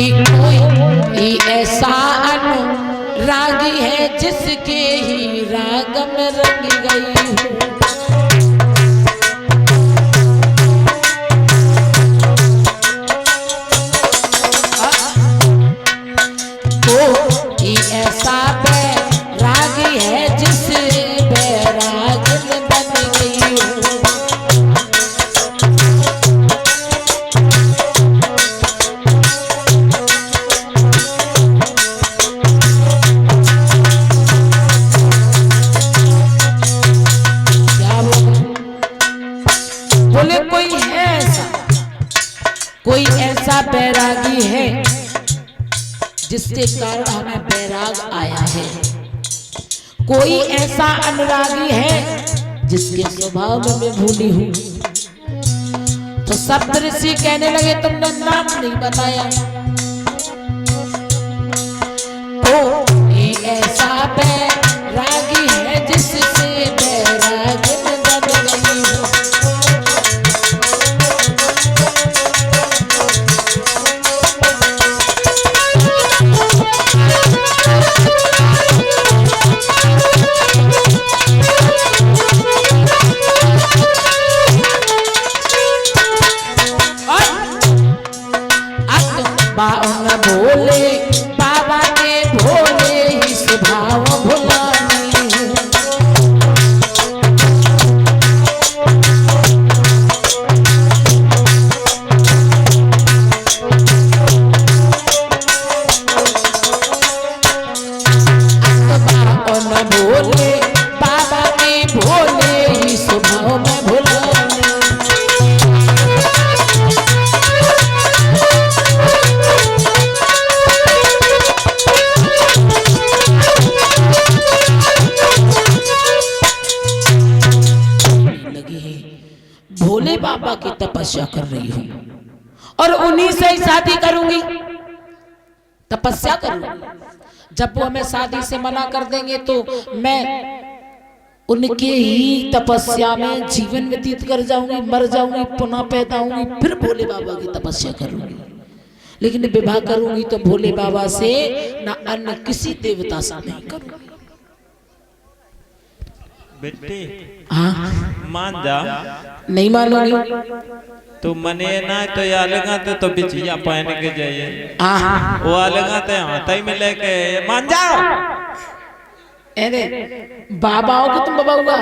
कि कोई ऐसा अनुरागी है जिसके ही राग में रंग गई हूँ। कोई ऐसा बैरागी है जिस बैराग में बन गई हूँ। बोले कोई ऐसा बैरागी है जिसके कारण हमें बैराग आया है। कोई ऐसा अनुरागी है जिसके स्वभाव में मैं भूली हूं। तो सप्त ऋषि कहने लगे तुमने नाम नहीं बताया। कोई ऐसा बैरागी है जिससे बैराग में बन गई हूं। भोले बाबा के भोले ही स्वभाव भुलानी हूँ। भोले बाबा के भोले ही स्वभाव में भुलानी। भोले बाबा की तपस्या कर रही हूं और उन्हीं से ही शादी करूंगी, तपस्या करूंगी। जब वो हमें शादी से मना कर देंगे तो मैं उनके ही तपस्या में जीवन व्यतीत कर जाऊंगी, मर जाऊंगी, पुनः पैदा होंगी, फिर भोले बाबा की तपस्या करूंगी। लेकिन विवाह करूंगी तो भोले बाबा से ना अन्य किसी देवता से नहीं करूंगी। बेटे हाँ मान जा। नहीं मानूंगी तो मने ना तो या लगा तो बिछिया पहन के जाइए। हाँ वो लगा तो हाथ ही में लेके मान जाओ। अरे बाबा हो कि तुम बाबा हुआ?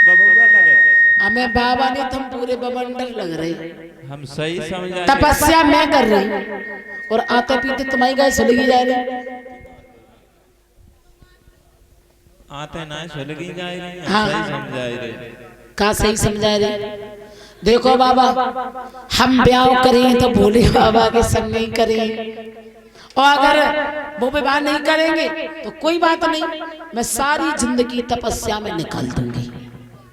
बबुआ लगे हमें बाबा नहीं, तुम पूरे बबंडर लग रहे। हम सही समझा। तपस्या मैं कर रही और आते पीते तुम्हारी गाय सड़गी जा रही। आते ना सड़गी जा रही। हाँ सही समझा रहे। का सही समझा रहे? देखो बाबा, हम ब्याह करें तो भोले बाबा के संग नहीं करें, और अगर वो विवाह नहीं करेंगे तो कोई बात नहीं, मैं सारी जिंदगी तपस्या में निकाल दूंगी।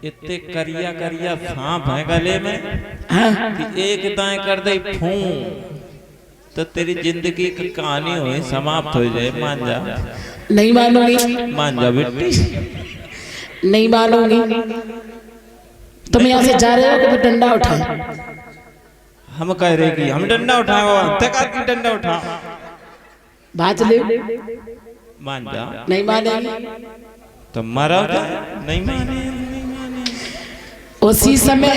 इतने करिया करिया सांप है गले में। हाँ? कि एक दाएं कर दे फूं तो तेरी जिंदगी की कहानी हुई समाप्त हो जाए। मान जा। नहीं मानूंगी। मान जा बेटी। नहीं मानूंगी। तुम यहाँ से जा रहे हो कि डंडा उठाए? हम कह रहे कि हम डंडा उठाओ। डंडा उठा बात ले। मान जा। नहीं मानेगी तो मरो जा। नहीं माने। उसी समय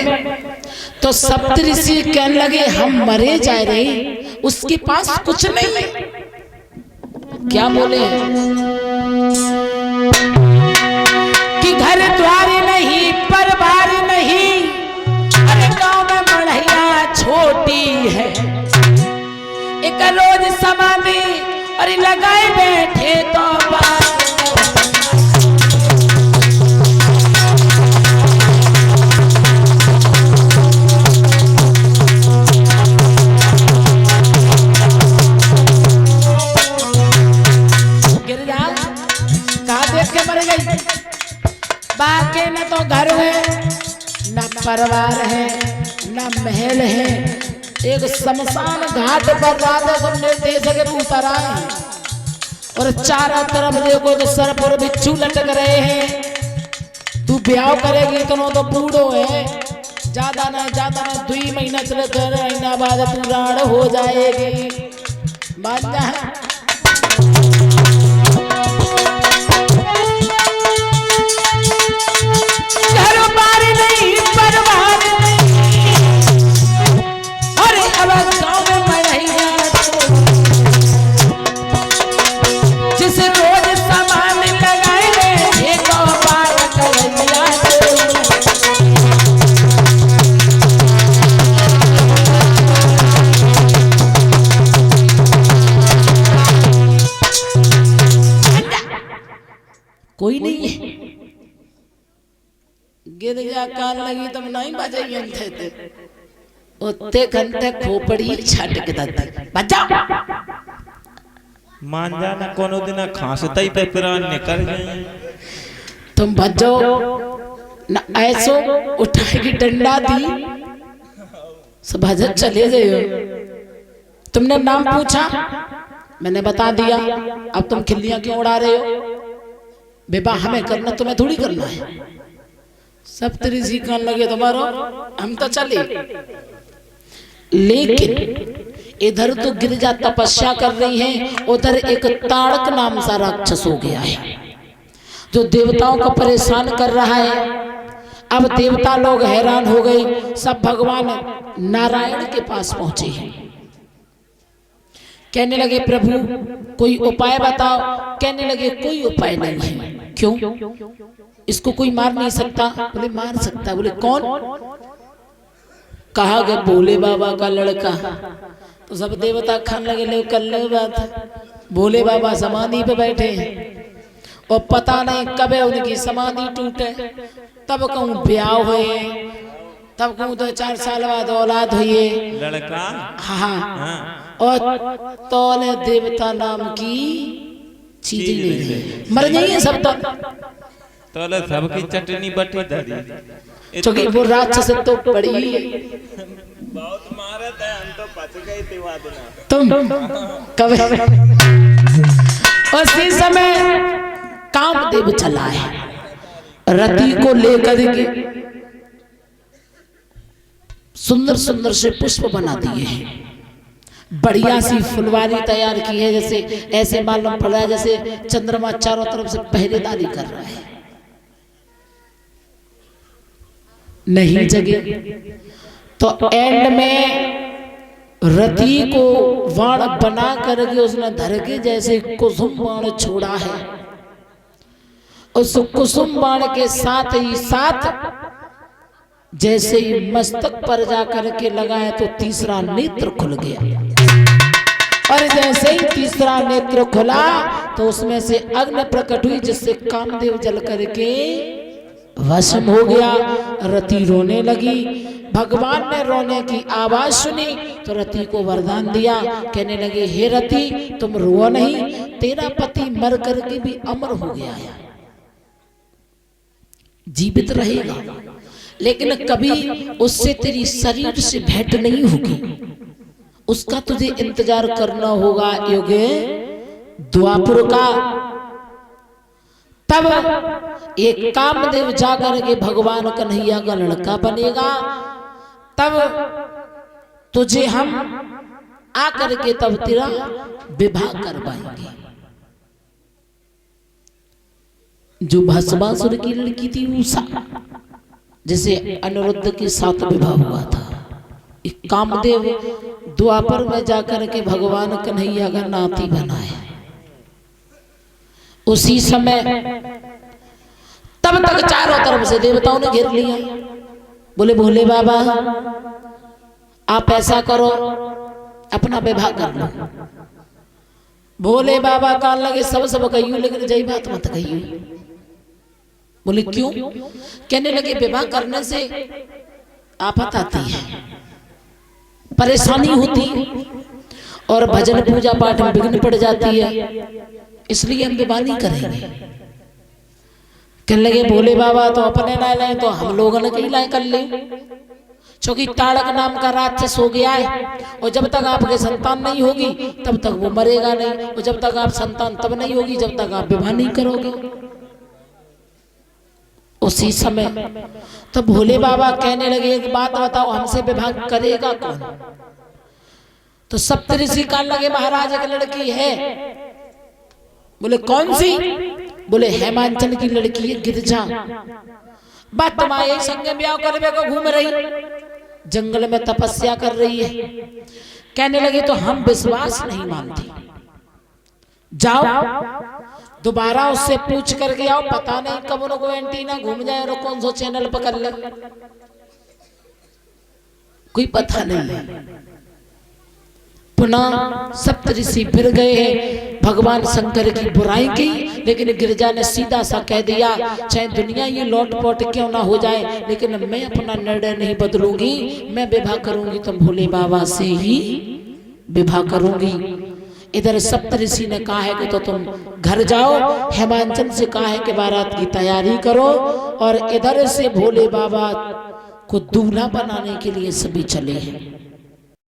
तो सप्त ऋषि कहने लगे हम मरे जा रहे, उसके पास कुछ नहीं। क्या बोले कि घर द्वार नहीं, परिवार नहीं, अरे गांव में बढ़िया छोटी है, एक रोज समाधि और लगाए बैठे तो बात। बाकी न तो घर है, न परिवार है, न महल है, एक शमशान घाट पर राधा सब निर्देश के उतर आए और चारों तरफ देखो तो सर पर बिच्छू लटक रहे हैं। तू ब्याह करेगी तो तो बूढ़ो है, ज्यादा ना 2 महीना चले 3 महीना बाद पुराण हो जाएगी। मान जा घर बार नहीं परिवार नहीं, अरे अब गाँव में बढ़ेगा जिस रोज सामान लगाए एक बार कर दिया। कोई नहीं है गिर जा कान लगी तुम नहीं बजाइए थे उत्ते घंटे खोपड़ी छटक दते बजा मान जाना कोनो दिन खांसता ही पे प्राण निकल जाए। तुम बजो न ऐसो उठाएगी डंडा दी सब भजन चले गए। तुमने नाम पूछा मैंने बता दिया, अब तुम खिल्लियां क्यों उड़ा रहे हो? विवाह हमें करना तुम्हें थोड़ी करना है। सब तेरी जी कान लगे तुम्हारा, हम तो चले। लेकिन इधर तो गिरिजा तपस्या कर रही है, उधर एक ताड़क नाम सा राक्षस हो गया है जो देवताओं को परेशान कर रहा है। अब देवता लोग हैरान हो गए, सब भगवान नारायण के पास पहुंचे हैं। कहने लगे प्रभु कोई उपाय बताओ। कहने लगे कोई उपाय नहीं है। क्यों? इसको कोई मार नहीं सकता? बोले मार सकता। बोले कौन? कहा गया भोले बाबा का लड़का। तो सब देवता खान लगे ले कर ले बात। भोले बाबा समाधि पे बैठे हैं और पता नहीं कब उनकी समाधि टूटे, तब कहूँ ब्याह हुए, तब कहूँ 2-4 साल बाद औलाद हुई लड़का। हाँ और तौले देवता नाम की चीज नहीं है, मर जाइए सब। तौले सबकी चटनी बटी धरी क्योंकि वो राक्षस तो पड़ी बहुत मारे थे, हम तो बच गए थे वादना। तुम कब उसी समय कामदेव चला है, रति को लेकर के सुंदर सुंदर से पुष्प बना दिए हैं, बढ़िया सी फुलवारी तैयार की है, जैसे ऐसे मालूम पड़ रहा है जैसे चंद्रमा चारों तरफ से पहरेदारी कर रहा है। नहीं जगे तो एंड में रति को बाण बना करके उसने धर के जैसे कुसुम बाण छोड़ा है, उस कुसुम बाण के साथ ही साथ जैसे ही मस्तक पर जाकर के लगाए तो तीसरा नेत्र खुल गया, और जैसे ही तीसरा नेत्र खुला तो उसमें से अग्नि प्रकट हुई जिससे कामदेव जल करके वशम हो गया। रति रोने लगी, भगवान ने रोने की आवाज सुनी तो रति को वरदान दिया। कहने लगे हे रति तुम रो नहीं, तेरा पति मर करके भी अमर हो गया है, जीवित रहेगा, लेकिन कभी उससे तेरी शरीर से भेंट नहीं होगी, उसका तुझे इंतजार करना होगा युग द्वापर का। तब एक कामदेव जाकर के भगवान कन्हैया का लड़का बनेगा, तब तुझे हम आकर के तब तेरा विवाह करवाएंगे। जो भस्मासुर की लड़की थी उषा, जैसे अनिरुद्ध के साथ विवाह हुआ था, एक कामदेव द्वापर में जाकर के भगवान कन्हैया का नाती बना है। उसी समय तब तक चारों तरफ से देवताओं ने घेर लिया। बोले भोले बाबा आप ऐसा करो अपना विवाह कर लो। भोले बाबा कान लगे सब कहियो, लेकिन जय बात मत कहियो। बोले क्यों? कहने लगे विवाह करने से आफत आती है, परेशानी होती है और भजन पूजा पाठ में विघ्न पड़ जाती है, इसलिए हम विवाह नहीं करेंगे। कहने लगे भोले बाबा तो अपने ना लाए तो हम लोगों ने कहीं लाए कर ले, क्योंकि ताड़क नाम का राक्षस हो गया है, और जब तक आपके संतान नहीं होगी तब तक वो मरेगा नहीं, और जब तक आप संतान तब नहीं होगी जब तक आप विवाह नहीं करोगे। उसी समय तो भोले बाबा कहने लगे एक बात बताओ, हमसे विवाह करेगा कौन? तो सप्तऋषि कहने लगे महाराज एक लड़की है। बोले कौन सी? बोले हेमांचल की लड़की है गिरजा। बात तुम्हारे संग ब्याह करने को घूम रही, जंगल में तपस्या कर रही है। कहने लगे तो हम विश्वास नहीं मानते, जाओ दोबारा उससे पूछ करके आओ, पता नहीं कब उनको एंटीना घूम जाए और कौन सा चैनल पकड़ ले, कोई पता नहीं है। पुनः सप्तऋषि फिर गए हैं, भगवान शंकर की बुराई की, लेकिन गिरजा ने सीधा सा कह दिया चाहे दुनिया ये लौट पोट क्यों ना हो जाए, लेकिन मैं अपना निर्णय नहीं बदलूंगी, मैं विवाह करूंगी तो भोले बाबा से ही विवाह करूंगी। इधर सप्तऋषि ने कहा है कि तो तुम घर जाओ, हेमांचल से कहा है कि बारात की तैयारी करो, और इधर से भोले बाबा को दूल्हा बनाने के लिए सभी चले हैं।